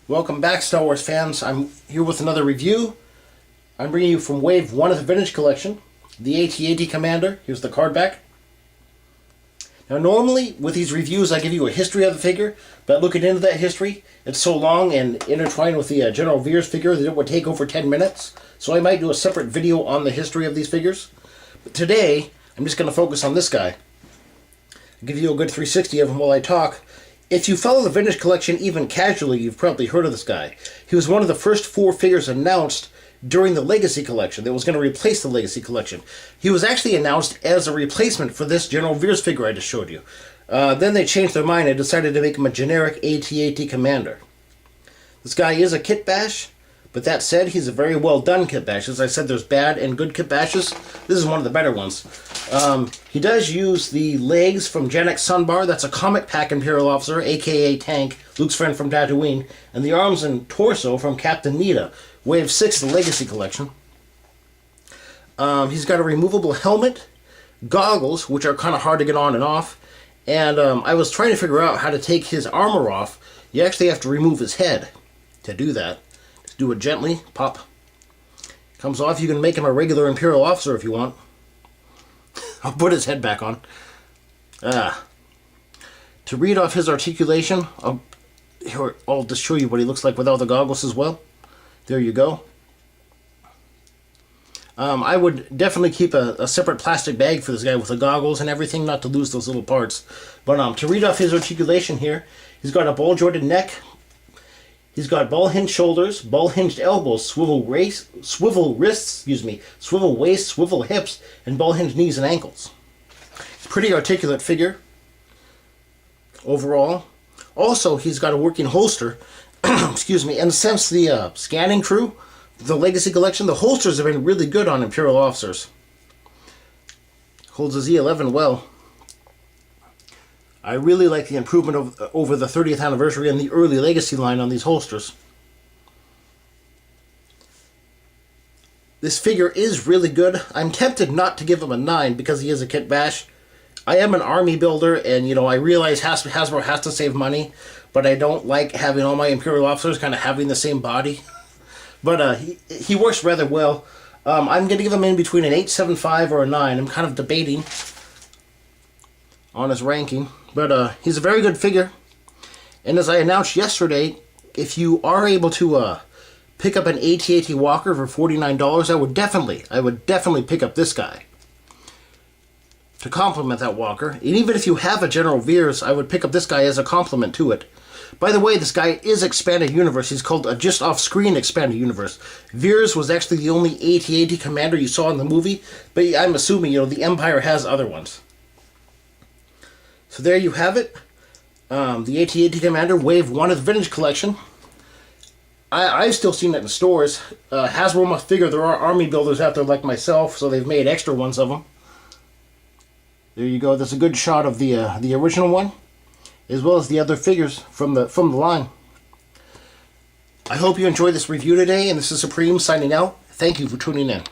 Welcome back, Star Wars fans. I'm here with another review. I'm bringing you from Wave 1 of the Vintage Collection, the AT-AT Commander. Here's the card back. Now normally, with these reviews, I give you a history of the figure, but looking into that history, it's so long and intertwined with the General Veers figure that it would take over 10 minutes, so I might do a separate video on the history of these figures. But today, I'm just going to focus on this guy. I'll give you a good 360 of him while I talk. If you follow the Vintage Collection even casually, you've probably heard of this guy. He was one of the first 4 figures announced during the Legacy Collection that was going to replace the Legacy Collection. He was actually announced as a replacement for this General Veers figure I just showed you. Then they changed their mind and decided to make him a generic AT-AT Commander. This guy is a kit bash, but that said, he's a very well done kit bash. As I said, there's bad and good kit bashes. This is one of the better ones. He does use the legs from Janek Sunbar. That's a comic pack Imperial officer, aka Tank, Luke's friend from Tatooine, and the arms and torso from Captain Nita, Wave 6 of the Legacy Collection. He's got a removable helmet, goggles, which are kind of hard to get on and off, and I was trying to figure out how to take his armor off. You actually have to remove his head to do that. Just do it gently, pop. Comes off. You can make him a regular Imperial officer if you want. I'll put his head back on. To read off his articulation, I'll just show you what he looks like without the goggles as well. There you go. I would definitely keep a separate plastic bag for this guy with the goggles and everything, not to lose those little parts. But to read off his articulation here, he's got a ball-jointed neck. He's got ball-hinged shoulders, ball-hinged elbows, swivel wrists, swivel waist, swivel hips, and ball-hinged knees and ankles. Pretty articulate figure overall. Also, he's got a working holster. Excuse me. And since the scanning crew, the Legacy Collection, the holsters have been really good on Imperial officers. Holds a Z11 well. I really like the improvement over the 30th anniversary and the early Legacy line on these holsters. This figure is really good. I'm tempted not to give him a 9 because he is a kit bash. I am an army builder, and I realize Hasbro has to save money, but I don't like having all my Imperial officers kind of having the same body. But he works rather well. I'm going to give him in between an 8.75 or a 9. I'm kind of debating on his ranking. But he's a very good figure. And as I announced yesterday, if you are able to pick up an AT-AT Walker for $49, I would definitely pick up this guy to complement that Walker. And even if you have a General Veers, I would pick up this guy as a complement to it. By the way, this guy is Expanded Universe. He's called a just off-screen Expanded Universe. Veers was actually the only AT-AT Commander you saw in the movie, but I'm assuming, the Empire has other ones. So there you have it. The AT-AT Commander, Wave 1 of the Vintage Collection. I've still seen it in stores. Hasbro must figure there are army builders out there like myself, so they've made extra ones of them. There you go. There's a good shot of the original one, as well as the other figures from the line. I hope you enjoyed this review today, and this is Supreme signing out. Thank you for tuning in.